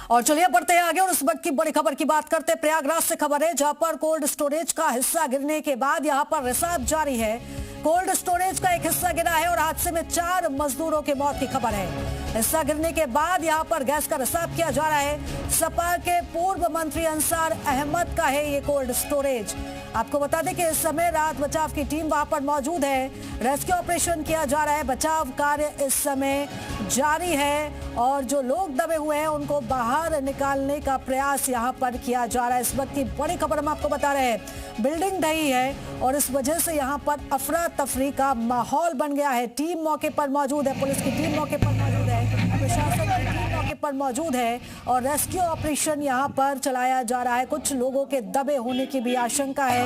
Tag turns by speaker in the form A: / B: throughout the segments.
A: और चलिए बढ़ते हैं आगे और उस वक्त की बड़ी खबर की बात करते हैं। प्रयागराज से खबर है जहां पर कोल्ड स्टोरेज का हिस्सा गिरने के बाद यहां पर रिसाव जारी है। कोल्ड स्टोरेज का एक हिस्सा गिरा है और हादसे में 4 मजदूरों की मौत की खबर है। हिस्सा गिरने के बाद यहां पर गैस का रिसाव किया जा रहा है। सपा के पूर्व मंत्री अंसार अहमद का है ये कोल्ड स्टोरेज। आपको बता दें कि इस समय राहत बचाव की टीम वहां पर मौजूद है। रेस्क्यू ऑपरेशन किया जा रहा है। बचाव कार्य इस समय जारी है और जो लोग दबे हुए हैं उनको बाहर निकालने का प्रयास यहां पर किया जा रहा है। इस वक्त की बड़ी खबर हम आपको बता रहे हैं। बिल्डिंग ढही है और इस वजह से यहां पर अफरा तफरी का माहौल बन गया है। टीम मौके पर मौजूद है, पुलिस की टीम मौके पर मौजूद है, प्रशासन की टीम मौके पर मौजूद है और रेस्क्यू ऑपरेशन यहां पर चलाया जा रहा है। कुछ लोगों के दबे होने की भी आशंका है।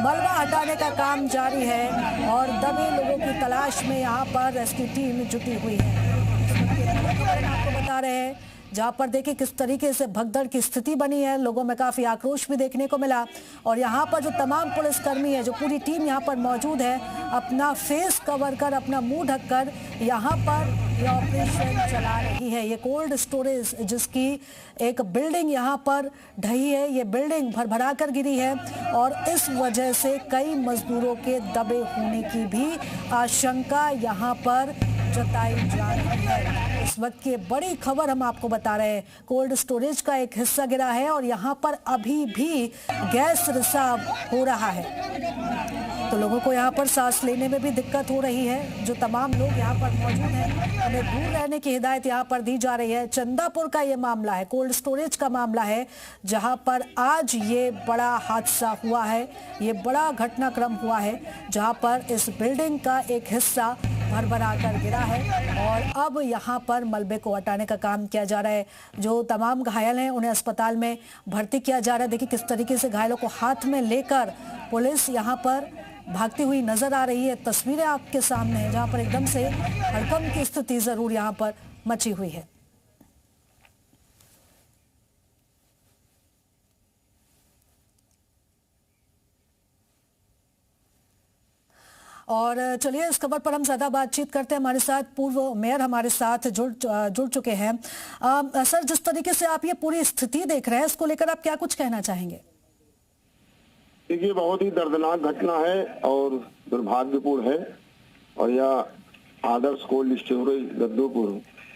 A: मलबा हटाने का काम जारी है और दबे लोगों की तलाश में यहां पर रेस्क्यू टीम जुटी हुई है। आपको बता रहे हैं जहां पर देखिए किस तरीके से भगदड़ की स्थिति बनी है। लोगों में काफी आक्रोश भी देखने को मिला और यहां पर जो तमाम पुलिसकर्मी है, जो पूरी टीम यहां पर मौजूद है, अपना फेस कवर कर, अपना मुंह ढककर यहां पर ये ऑपरेशन चला रही है। ये कोल्ड स्टोरेज जिसकी एक बिल्डिंग यहां पर ढही है, ये बिल्डिंग भरभरा कर गिरी है और इस वजह से कई मजदूरों के दबे होने की भी आशंका यहां पर जताई जा रही है। इस वक्त की बड़ी खबर हम आपको बता रहे हैं। कोल्ड स्टोरेज का एक हिस्सा गिरा है और यहाँ पर अभी भी गैस रिसाव हो रहा है, तो लोगों को यहाँ पर सांस लेने में भी दिक्कत हो रही है। जो तमाम लोग यहाँ पर मौजूद हैं उन्हें दूर रहने की हिदायत यहाँ पर दी जा रही है। चंदापुर का ये मामला है, कोल्ड स्टोरेज का मामला है, जहाँ पर आज ये बड़ा हादसा हुआ है, ये बड़ा घटनाक्रम हुआ है, जहाँ पर इस बिल्डिंग का एक हिस्सा भरभरा कर गिरा है और अब यहाँ पर मलबे को हटाने का काम किया जा रहा है। जो तमाम घायल हैं उन्हें अस्पताल में भर्ती किया जा रहा है। देखिए किस तरीके से घायलों को हाथ में लेकर पुलिस यहाँ पर भागती हुई नजर आ रही है। तस्वीरें आपके सामने हैं जहाँ पर एकदम से हड़कंप की स्थिति जरूर यहाँ पर मची हुई है। और चलिए इस खबर पर हम ज्यादा बातचीत करते हैं। हमारे साथ पूर्व मेयर हमारे साथ जुड़ चुके हैं। सर, जिस तरीके से आप ये पूरी स्थिति देख रहे हैं, इसको लेकर आप क्या कुछ कहना चाहेंगे?
B: देखिए, बहुत ही दर्दनाक घटना है और दुर्भाग्यपूर्ण है और यह आदर्श कोल्ड स्टोरेज गद्दोपुर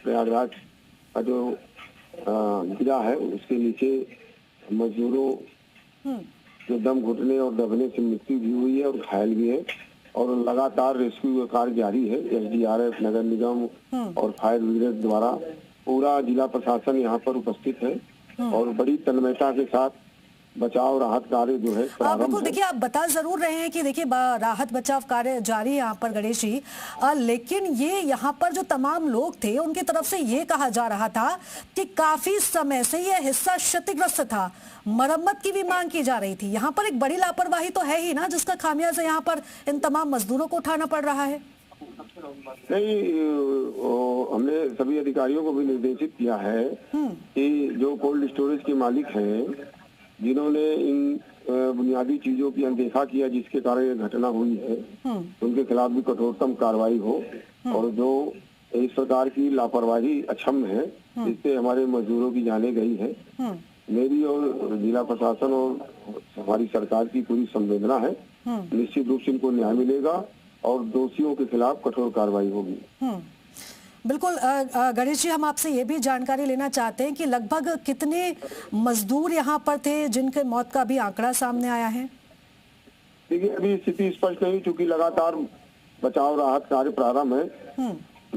B: प्रयागराज का जो गिरा है, उसके नीचे मजदूरों जो दम घुटने और दबने से मृत्यु भी हुई है और घायल भी है और लगातार रेस्क्यू कार्य जारी है। एसडीआरएफ, नगर निगम और फायर ब्रिगेड द्वारा पूरा जिला प्रशासन यहाँ पर उपस्थित है और बड़ी तन्मयता के साथ बचाव राहत कार्य जो है
A: बिल्कुल। देखिए आप बता जरूर रहे हैं कि देखिए राहत बचाव कार्य जारी है यहाँ पर गणेश जी, लेकिन ये यहाँ पर जो तमाम लोग थे उनकी तरफ से ये कहा जा रहा था कि काफी समय से ये हिस्सा क्षतिग्रस्त था, मरम्मत की भी मांग की जा रही थी। यहाँ पर एक बड़ी लापरवाही तो है ही ना, जिसका खामियाजा यहाँ पर इन तमाम मजदूरों को उठाना पड़ रहा है।
B: नहीं, हमने सभी अधिकारियों को भी निर्देशित किया है कि जो कोल्ड स्टोरेज के मालिक हैं, जिन्होंने इन बुनियादी चीजों की अनदेखा किया जिसके कारण ये घटना हुई है, उनके खिलाफ भी कठोरतम कार्रवाई हो और जो इस प्रकार की लापरवाही अक्षम्य है जिससे हमारे मजदूरों की जाने गई है, मेरी और जिला प्रशासन और हमारी सरकार की पूरी संवेदना है। निश्चित रूप से इनको न्याय मिलेगा और दोषियों के खिलाफ कठोर कार्रवाई होगी।
A: बिल्कुल। गणेश जी, हम आपसे ये भी जानकारी लेना चाहते हैं कि लगभग कितने मजदूर यहाँ पर थे जिनके मौत का भी आंकड़ा सामने आया है?
B: देखिए, अभी स्थिति स्पष्ट नहीं, चूंकि लगातार बचाव राहत कार्य प्रारंभ है।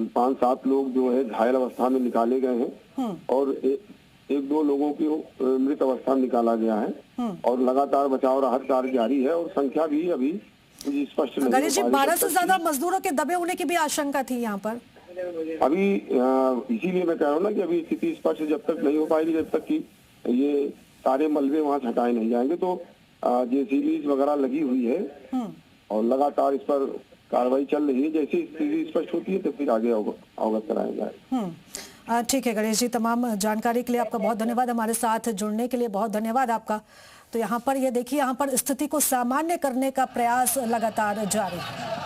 B: 5-7 लोग जो है घायल अवस्था में निकाले गए हैं और एक दो लोगों की मृत अवस्था में निकाला गया है और लगातार बचाव राहत कार्य जारी है और संख्या भी अभी स्पष्ट नहीं।
A: गणेश जी, 12 से ज्यादा मजदूरों के दबे होने की भी आशंका थी यहाँ पर।
B: अभी इसीलिए मैं कह रहा हूँ ना कि अभी स्थिति स्पष्ट जब तक नहीं हो पाएगी, जब तक कि ये सारे मलबे वहाँ हटाए नहीं जाएंगे, तो जेसीबी वगैरह लगी हुई है और लगातार इस पर कार्रवाई चल रही है। जैसी स्थिति स्पष्ट होती है तो फिर आगे अवगत कराया जाए।
A: ठीक है गणेश जी, तमाम जानकारी के लिए आपका बहुत धन्यवाद। हमारे साथ जुड़ने के लिए बहुत धन्यवाद आपका। तो यहाँ पर ये देखिए, यहाँ पर स्थिति को सामान्य करने का प्रयास लगातार जारी है।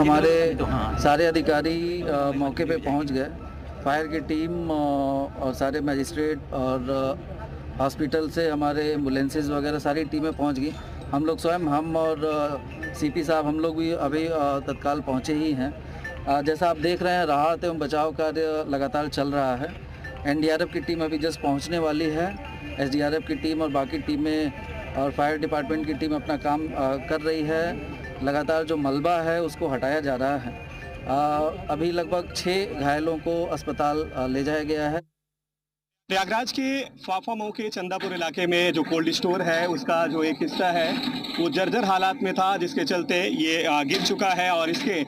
C: हमारे सारे अधिकारी मौके पे पहुंच गए। फायर की टीम और सारे मजिस्ट्रेट और हॉस्पिटल से हमारे एम्बुलेंसेस वगैरह सारी टीमें पहुंच गई। हम लोग स्वयं हम और सीपी साहब हम लोग भी अभी तत्काल पहुंचे ही हैं। जैसा आप देख रहे हैं राहत एवं बचाव कार्य लगातार चल रहा है। एनडीआरएफ की टीम अभी जस्ट पहुंचने वाली है। एसडीआरएफ की टीम और बाकी टीमें और फायर डिपार्टमेंट की टीम अपना काम कर रही है। लगातार जो मलबा है उसको हटाया जा रहा है। अभी लगभग 6 घायलों को अस्पताल ले जाया गया है।
D: प्रयागराज के फाफा मऊ के चंदापुर इलाके में जो कोल्ड स्टोर है उसका जो एक हिस्सा है वो जर्जर हालात में था, जिसके चलते ये गिर चुका है और इसके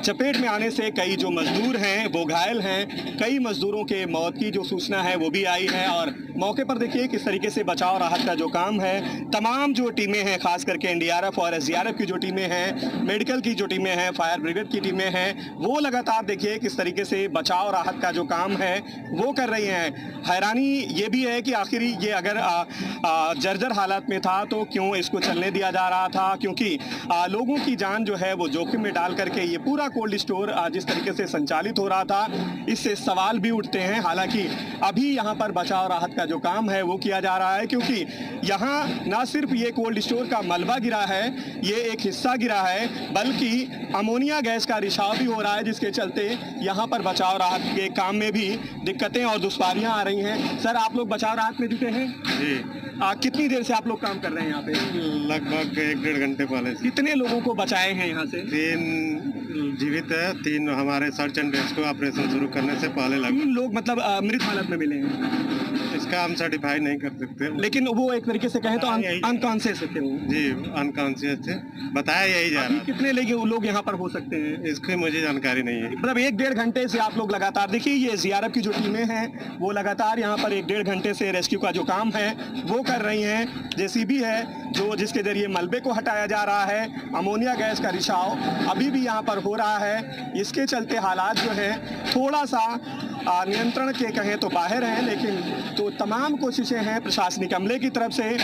D: चपेट में आने से कई जो मजदूर हैं वो घायल हैं। कई मजदूरों के मौत की जो सूचना है वो भी आई है और मौके पर देखिए किस तरीके से बचाव राहत का जो काम है, तमाम जो टीमें हैं खास करके एनडीआरएफ और एसडीआरएफ की जो टीमें हैं, मेडिकल की जो टीमें हैं, फायर ब्रिगेड की टीमें हैं, वो लगातार देखिए किस तरीके से बचाव राहत का जो काम है वो कर रही हैं। हैरानी ये भी है कि आखिर ये अगर जर्जर हालत में था तो क्यों इसको चलने दिया जा रहा था, क्योंकि लोगों की जान जो है वो जोखिम में डाल करके ये पूरा कोल्ड स्टोर जिस तरीके से संचालित हो रहा था, इससे सवाल भी उठते हैं। हालांकि अभी यहाँ पर बचाव राहत का जो काम है वो किया जा रहा है, क्योंकि यहाँ ना सिर्फ ये कोल्ड स्टोर का मलबा गिरा है, ये एक हिस्सा गिरा है, बल्कि अमोनिया गैस का रिसाव भी हो रहा है, जिसके चलते यहाँ पर बचाव राहत के काम में भी दिक्कतें और दुश्वारियां आ रही हैं। सर, आप लोग बचाव राहत में जुटे हैं
E: जी।
D: कितनी देर से आप लोग काम कर रहे हैं यहाँ पे?
E: लगभग 1-1.5 घंटे पहले से।
D: कितने लोगों को बचाए हैं यहाँ से?
E: 3 जीवित है, 3 हमारे सर्च एंड रेस्क्यू ऑपरेशन शुरू करने से पहले लगे।
D: 3 लोग मतलब मृत हालत में मिले हैं।
E: इसका हम सर्टिफाई नहीं कर सकते,
D: लेकिन वो एक तरीके से कहें तो अनकॉन्शियस थे वो।
E: जी, अनकॉन्शियस थे, बताया यही जा रहा है।
D: कितने लोग यहाँ पर हो सकते हैं
E: इसकी मुझे जानकारी नहीं है।
D: मतलब 1-1.5 घंटे से आप लोग लगातार देखिए, ये जीआरएफ की जो टीमें हैं वो लगातार यहाँ पर 1-1.5 घंटे से रेस्क्यू का जो काम है वो कर रही हैं। जेसीबी है जिसके जरिए मलबे को हटाया जा रहा है। अमोनिया गैस का रिसाव अभी भी यहाँ पर हो रहा है। इसके चलते हालात जो है थोड़ा सा नियंत्रण के कहें तो बाहर हैं, लेकिन तो तमाम कोशिशें हैं प्रशासनिक अमले की तरफ से,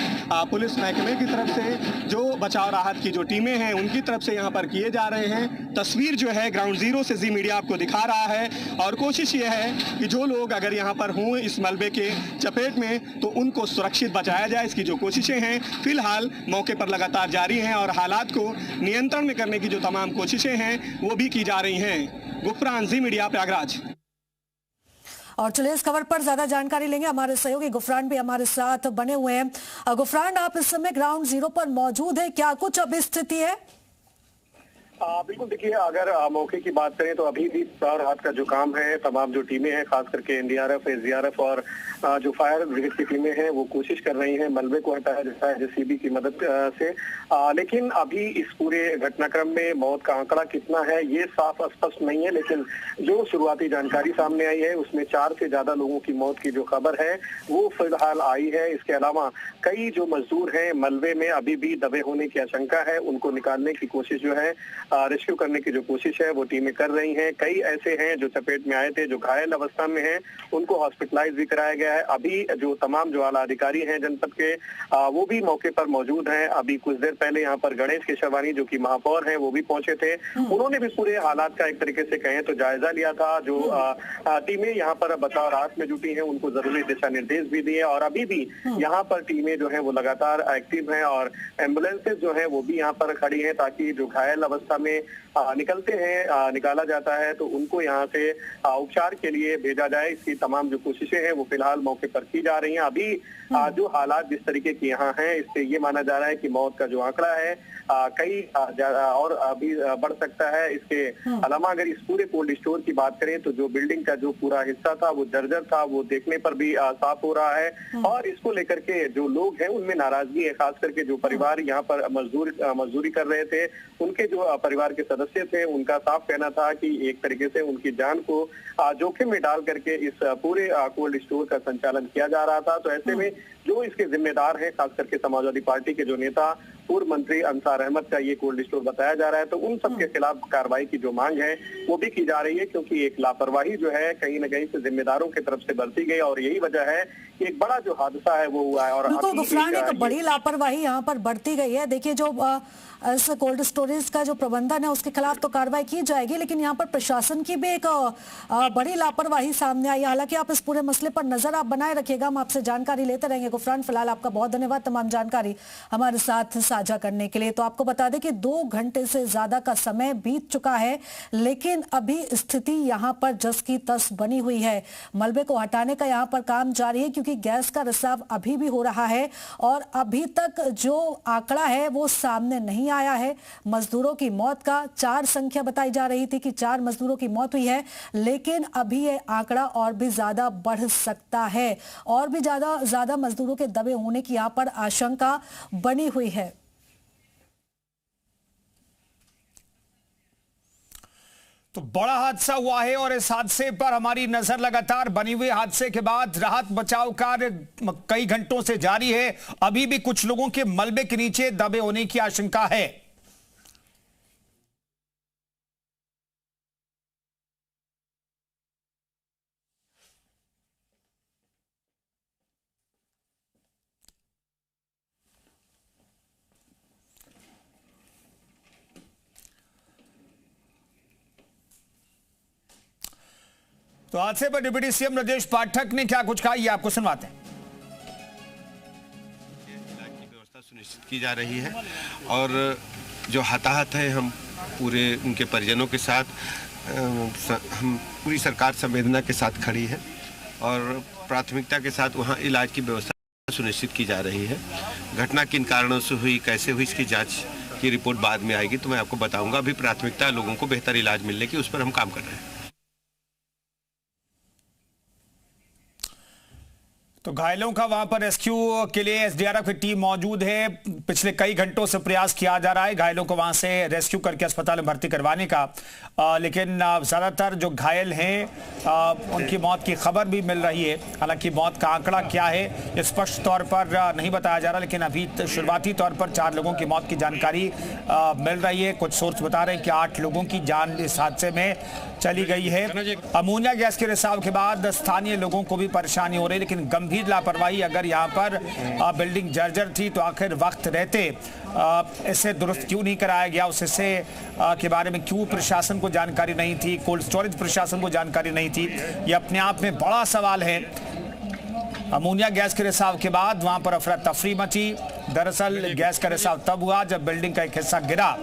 D: पुलिस महकमे की तरफ से, जो बचाव राहत की जो टीमें हैं उनकी तरफ से यहाँ पर किए जा रहे हैं। तस्वीर जो है ग्राउंड जीरो से जी मीडिया आपको दिखा रहा है और कोशिश ये है कि जो लोग अगर यहाँ पर हों इस मलबे के चपेट में तो उनको सुरक्षित बचाया जाए। इसकी जो कोशिशें हैं फिलहाल मौके पर लगातार जारी हैं और हालात को नियंत्रण में करने की जो तमाम कोशिशें हैं वो भी की जा रही हैं। गुफरान, जी मीडिया, प्रयागराज।
A: और चलिए इस खबर पर ज्यादा जानकारी लेंगे, हमारे सहयोगी गुफरान भी हमारे साथ बने हुए हैं। गुफरान, आप इस समय ग्राउंड जीरो पर मौजूद है, क्या कुछ अभी स्थिति है?
B: बिल्कुल, देखिए अगर मौके की बात करें तो अभी भी बचाव राहत का जो काम है, तमाम जो टीमें हैं खास करके एनडीआरएफ, एसडीआरएफ और जो फायर ब्रिगेड की टीमें हैं वो कोशिश कर रही हैं, मलबे को हटाया जाता है जेसीबी की मदद से। लेकिन अभी इस पूरे घटनाक्रम में मौत का आंकड़ा कितना है ये साफ स्पष्ट नहीं है, लेकिन जो शुरुआती जानकारी सामने आई है उसमें 4 से ज्यादा लोगों की मौत की जो खबर है वो फिलहाल आई है। इसके अलावा कई जो मजदूर हैं मलबे में अभी भी दबे होने की आशंका है, उनको निकालने की कोशिश जो है, रेस्क्यू करने की जो कोशिश है वो टीमें कर रही हैं। कई ऐसे हैं जो चपेट में आए थे, जो घायल अवस्था में हैं, उनको हॉस्पिटलाइज भी कराया गया है। अभी जो तमाम जो आला अधिकारी हैं जनपद के वो भी मौके पर मौजूद हैं। अभी कुछ देर पहले यहाँ पर गणेश केशवानी जो कि महापौर हैं वो भी पहुंचे थे, उन्होंने भी पूरे हालात का एक तरीके से कहें तो जायजा लिया था। जो टीमें यहाँ पर बचाव राहत में जुटी हैं उनको जरूरी दिशा निर्देश भी दिए और अभी भी यहाँ पर टीमें जो है वो लगातार एक्टिव हैं और एम्बुलेंसेज जो है वो भी यहाँ पर खड़ी हैं ताकि जो घायल अवस्था में निकलते हैं, निकाला जाता है तो उनको यहाँ से उपचार के लिए भेजा जाए। इसकी तमाम जो कोशिशें हैं वो फिलहाल मौके पर की जा रही हैं। अभी जो हालात जिस तरीके के यहाँ हैं इससे ये माना जा रहा है कि मौत का जो आंकड़ा है कई और अभी बढ़ सकता है। इसके अलावा अगर इस पूरे कोल्ड स्टोर की बात करें तो जो बिल्डिंग का जो पूरा हिस्सा था वो जर्जर था, वो देखने पर भी साफ हो रहा है और इसको लेकर के जो लोग हैं उनमें नाराजगी है। खास करके जो परिवार यहाँ पर मजदूरी कर रहे थे, उनके जो परिवार के सदस्य थे उनका साफ कहना था कि एक तरीके से उनकी जान को जोखिम में डाल करके इस पूरे कोल्ड स्टोर का संचालन किया जा रहा था। तो ऐसे में जो इसके जिम्मेदार हैं खास करके समाजवादी पार्टी के जो नेता
D: पूर्व मंत्री अंसार अहमद का ये कोल्ड स्टोर बताया जा रहा है। तो उन सब के खिलाफ कार्रवाई की जो मांग है वो भी की जा रही है, क्योंकि एक लापरवाही जो है कहीं न कहीं से जिम्मेदारों की तरफ से बरती गई और यही वजह है कि एक बड़ा जो हादसा है वो हुआ है। और
A: बिल्कुल गुफरान, एक बड़ी लापरवाही यहाँ पर बढ़ती गई है। देखिए, जो इस कोल्ड स्टोरेज का जो प्रबंधन है उसके खिलाफ तो कार्रवाई की जाएगी, लेकिन यहाँ पर प्रशासन की भी एक बड़ी लापरवाही सामने आई है। हालांकि आप इस पूरे मसले पर नजर आप बनाए रखिएगा, हम आपसे जानकारी लेते रहेंगे। गुफरान, फिलहाल आपका बहुत धन्यवाद तमाम जानकारी हमारे साथ साझा करने के लिए। तो आपको बता दें कि 2 घंटे से ज्यादा का समय बीत चुका है, लेकिन अभी स्थिति यहाँ पर जस की तस बनी हुई है। मलबे को हटाने का यहाँ पर काम जारी है, क्योंकि गैस का रिसाव अभी भी हो रहा है और अभी तक जो आंकड़ा है वो सामने नहीं आया है। मजदूरों की मौत का 4 संख्या बताई जा रही थी कि 4 मजदूरों की मौत हुई है, लेकिन अभी ये आंकड़ा और भी ज्यादा बढ़ सकता है और भी ज्यादा मजदूरों के दबे होने की यहाँ पर आशंका बनी हुई है।
F: तो बड़ा हादसा हुआ है और इस हादसे पर हमारी नजर लगातार बनी हुई। हादसे के बाद राहत बचाव कार्य कई घंटों से जारी है। अभी भी कुछ लोगों के मलबे के नीचे दबे होने की आशंका है। तो हादसे पर डिप्टी सीएम राजेश पाठक ने क्या कुछ कहा, ये आपको सुनवाते हैं।
E: इलाज की व्यवस्था सुनिश्चित की जा रही है और जो हताहत है हम पूरे उनके परिजनों के साथ हम पूरी सरकार संवेदना के साथ खड़ी है और प्राथमिकता के साथ वहाँ इलाज की व्यवस्था सुनिश्चित की जा रही है। घटना किन कारणों से हुई, कैसे हुई, इसकी जांच की रिपोर्ट बाद में आएगी तो मैं आपको बताऊंगा। अभी प्राथमिकता लोगों को बेहतर इलाज मिलने की, उस पर हम काम कर रहे हैं।
F: तो घायलों का वहां पर रेस्क्यू के लिए एसडीआरएफ की टीम मौजूद है। पिछले कई घंटों से प्रयास किया जा रहा है घायलों को वहां से रेस्क्यू करके अस्पताल में भर्ती करवाने का, लेकिन ज्यादातर जो घायल हैं उनकी मौत की खबर भी मिल रही है। हालांकि मौत का आंकड़ा क्या है स्पष्ट तौर पर नहीं बताया जा रहा, लेकिन अभी शुरुआती तौर पर 4 लोगों की मौत की जानकारी मिल रही है। कुछ सोर्स बता रहे हैं कि 8 लोगों की जान इस हादसे में चली गई है। अमोनिया गैस के रिसाव के बाद स्थानीय लोगों को भी परेशानी हो रही है, लेकिन गंभीर लापरवाही अगर यहाँ पर बिल्डिंग जर्जर थी तो आखिर वक्त रहते इसे दुरुस्त क्यों नहीं कराया गया, उस हिस्से के बारे में क्यों प्रशासन को जानकारी नहीं थी, कोल्ड स्टोरेज प्रशासन को जानकारी नहीं थी, ये अपने आप में बड़ा सवाल है। अमोनिया गैस के रिसाव के बाद वहां पर अफरा तफरी मची। दरअसल गैस का रिसाव तब हुआ जब बिल्डिंग का एक हिस्सा गिरा।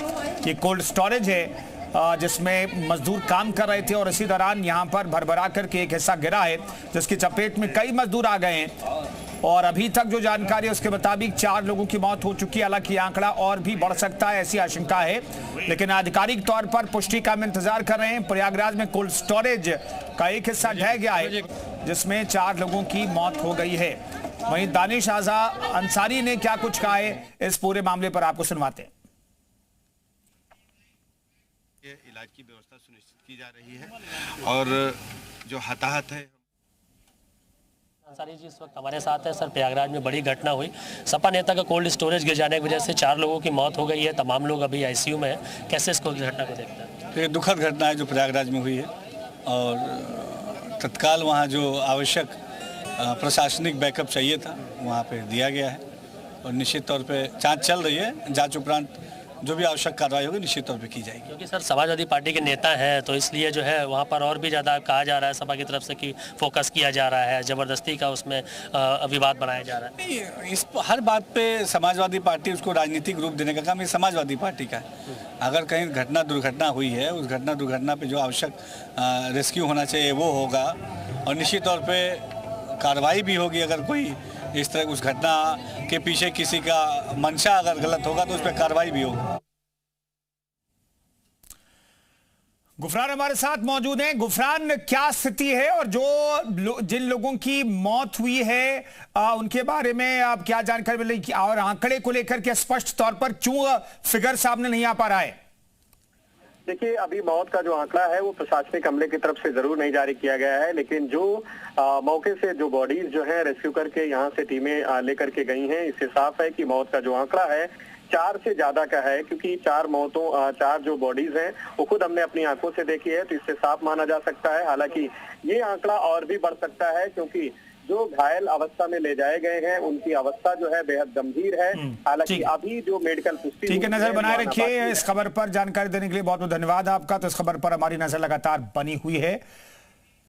F: ये कोल्ड स्टोरेज है जिसमें मजदूर काम कर रहे थे और इसी दौरान यहां पर भरभरा करके एक हिस्सा गिरा है, जिसकी चपेट में कई मजदूर आ गए हैं और अभी तक जो जानकारी है उसके मुताबिक 4 लोगों की मौत हो चुकी है। हालांकि आंकड़ा और भी बढ़ सकता है, ऐसी आशंका है, लेकिन आधिकारिक तौर पर पुष्टि का हम इंतजार कर रहे हैं। प्रयागराज में कोल्ड स्टोरेज का एक हिस्सा ढह गया है जिसमें 4 लोगों की मौत हो गई है। वहीं दानिश आजा अंसारी ने क्या कुछ कहा है इस पूरे मामले पर आपको सुनवाते हैं।
E: इलाज की व्यवस्था सुनिश्चित की जा रही है और जो हताहत है
G: अंसारी जी इस वक्त हमारे साथ है। सर, प्रयागराज में बड़ी घटना हुई, सपा नेता का कोल्ड स्टोरेज गिर जाने की वजह से 4 लोगों की मौत हो गई है, तमाम लोग अभी आईसीयू में हैं। कैसे इसको घटना को देखते हैं?
H: तो ये दुखद घटना है जो प्रयागराज में हुई है और तत्काल वहाँ जो आवश्यक प्रशासनिक बैकअप चाहिए था वहाँ पे दिया गया है और निश्चित तौर पे जांच चल रही है। जांच उपरांत जो भी आवश्यक कार्रवाई होगी निश्चित तौर पे की जाएगी।
G: क्योंकि सर समाजवादी पार्टी के नेता हैं तो इसलिए जो है वहाँ पर और भी ज़्यादा कहा जा रहा है सपा की तरफ से कि फोकस किया जा रहा है, ज़बरदस्ती का उसमें विवाद बनाया जा रहा है।
H: इस हर बात पे समाजवादी पार्टी उसको राजनीतिक रूप देने का काम ये समाजवादी पार्टी का है। अगर कहीं दुर्घटना हुई है, उस दुर्घटना पे जो आवश्यक रेस्क्यू होना चाहिए वो होगा और निश्चित तौर पर कार्रवाई भी होगी। अगर कोई इस तरह उस घटना के पीछे किसी का मंशा अगर गलत होगा तो उस पर कार्रवाई भी होगी।
F: गुफरान हमारे साथ मौजूद हैं। गुफरान, क्या स्थिति है और जिन लोगों की मौत हुई है उनके बारे में आप क्या जानकारी मिल रही और आंकड़े को लेकर के स्पष्ट तौर पर क्यों फिगर सामने नहीं आ पा रहा है?
D: देखिए, अभी मौत का जो आंकड़ा है वो प्रशासनिक अमले की तरफ से जरूर नहीं जारी किया गया है, लेकिन जो मौके से जो बॉडीज जो है रेस्क्यू करके यहाँ से टीमें लेकर के गई हैं, इससे साफ है कि मौत का जो आंकड़ा है
I: 4 से ज्यादा का है, क्योंकि 4 जो बॉडीज हैं वो खुद हमने अपनी आंखों से देखी है, तो इससे साफ माना जा सकता है। हालांकि ये आंकड़ा और भी बढ़ सकता है, क्योंकि जो घायल अवस्था में ले जाए गए हैं उनकी अवस्था जो है बेहद गंभीर है। हालांकि अभी जो मेडिकल पुष्टि
F: ठीक है, नजर बनाए रखिए। इस खबर पर जानकारी देने के लिए बहुत बहुत धन्यवाद आपका। तो इस खबर पर हमारी नजर लगातार बनी हुई है।